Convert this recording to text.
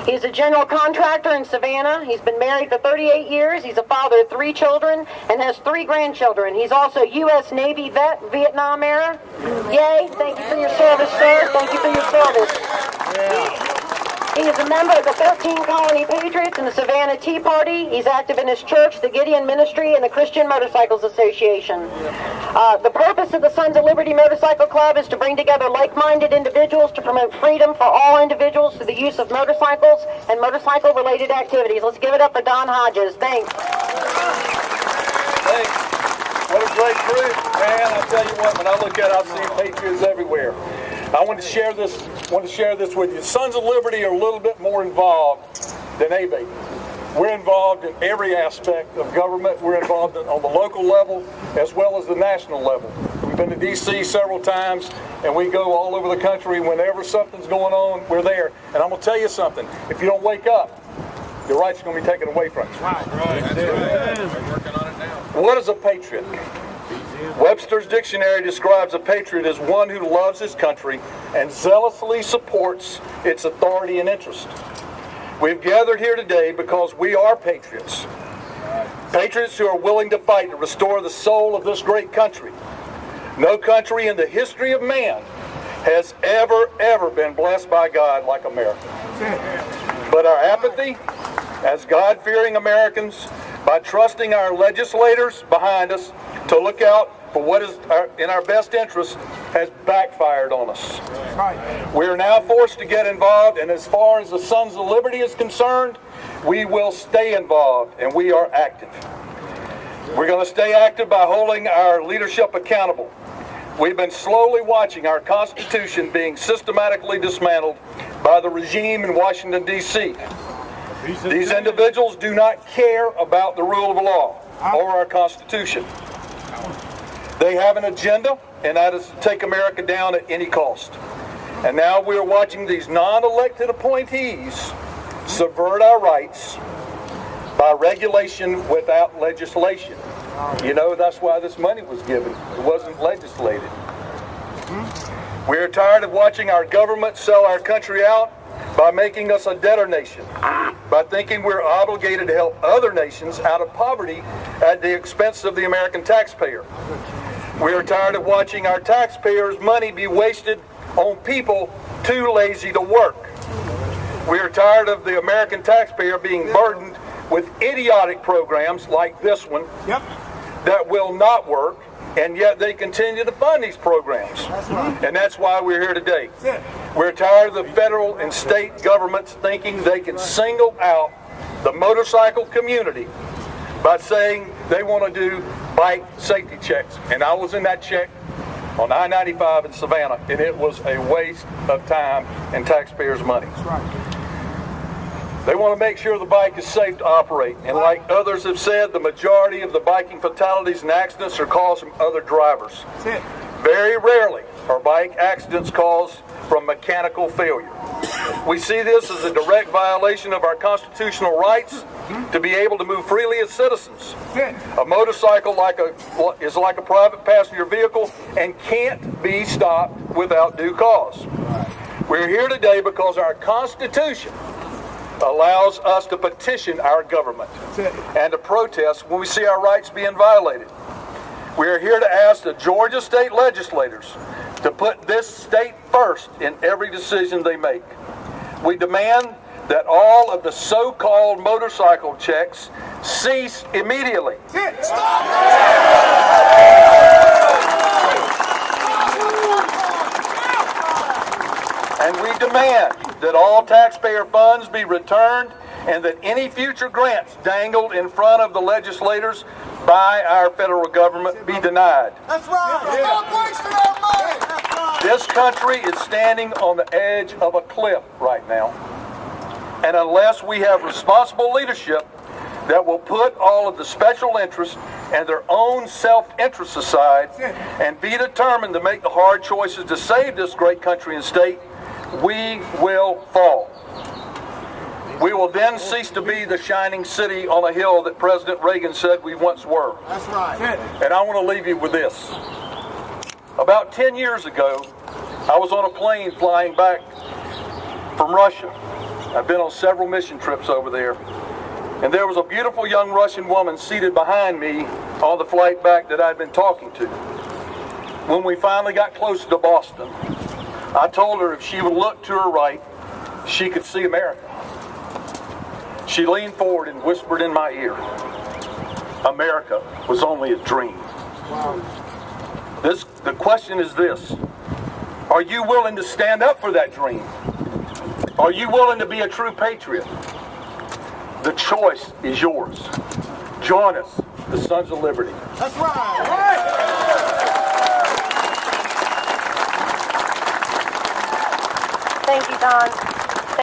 He's a general contractor in Savannah. He's been married for 38 years. He's a father of 3 children and has 3 grandchildren. He's also U.S. Navy vet, Vietnam era. Yay, thank you for your service, sir. Thank you for your service. Yeah. He is a member of the 13 Colony Patriots and the Savannah Tea Party. He's active in his church, the Gideon Ministry, and the Christian Motorcycles Association. The purpose of the Sons of Liberty Motorcycle Club is to bring together like-minded individuals to promote freedom for all individuals through the use of motorcycles and motorcycle-related activities. Let's give it up for Don Hodges. Thanks. Thanks. What a great group, man. I tell you what, when I look at it, I've seen Patriots everywhere. I want to share this with you. Sons of Liberty are a little bit more involved than ABATE. We're involved in every aspect of government. We're involved on the local level as well as the national level. We've been to D.C. several times, and we go all over the country. Whenever something's going on, we're there. And I'm going to tell you something. If you don't wake up, your rights are going to be taken away from you. Right. That's right. We're working on it now. What is a patriot? Webster's dictionary describes a patriot as one who loves his country and zealously supports its authority and interest. We've gathered here today because we are patriots. Patriots who are willing to fight to restore the soul of this great country. No country in the history of man has ever been blessed by God like America. But our apathy as God-fearing Americans, by trusting our legislators behind us to look out for what is in our best interest, has backfired on us. We are now forced to get involved, and as far as the Sons of Liberty is concerned, we will stay involved, and we are active. We're going to stay active by holding our leadership accountable. We've been slowly watching our Constitution being systematically dismantled by the regime in Washington, D.C. These individuals do not care about the rule of law or our Constitution. They have an agenda, and that is to take America down at any cost. And now we're watching these non-elected appointees subvert our rights by regulation without legislation. You know, that's why this money was given. It wasn't legislated. We are tired of watching our government sell our country out by making us a debtor nation, by thinking we're obligated to help other nations out of poverty at the expense of the American taxpayer. We are tired of watching our taxpayers' money be wasted on people too lazy to work. We are tired of the American taxpayer being burdened with idiotic programs like this one that will not work, and yet they continue to fund these programs. And that's why we're here today. We're tired of the federal and state governments thinking they can single out the motorcycle community by saying they want to do bike safety checks. And I was in that check on I-95 in Savannah, and it was a waste of time and taxpayers' money. They want to make sure the bike is safe to operate. And like others have said, the majority of the biking fatalities and accidents are caused from other drivers. Very rarely are bike accidents caused from mechanical failure. We see this as a direct violation of our constitutional rights to be able to move freely as citizens. A motorcycle is like a private passenger vehicle and can't be stopped without due cause. We're here today because our Constitution allows us to petition our government and to protest when we see our rights being violated. We are here to ask the Georgia state legislators to put this state first in every decision they make. We demand that all of the so-called motorcycle checks cease immediately. And we demand that all taxpayer funds be returned and that any future grants dangled in front of the legislators by our federal government be denied. That's right. This country is standing on the edge of a cliff right now. And unless we have responsible leadership that will put all of the special interests and their own self-interest aside and be determined to make the hard choices to save this great country and state, we will fall. We will then cease to be the shining city on a hill that President Reagan said we once were. That's right. And I want to leave you with this. About 10 years ago, I was on a plane flying back from Russia. I've been on several mission trips over there. And there was a beautiful young Russian woman seated behind me on the flight back that I'd been talking to. When we finally got close to Boston, I told her if she would look to her right, she could see America. She leaned forward and whispered in my ear, America was only a dream. Wow. The question is this: are you willing to stand up for that dream? Are you willing to be a true patriot? The choice is yours. Join us, the Sons of Liberty. That's right. Thank you, Don.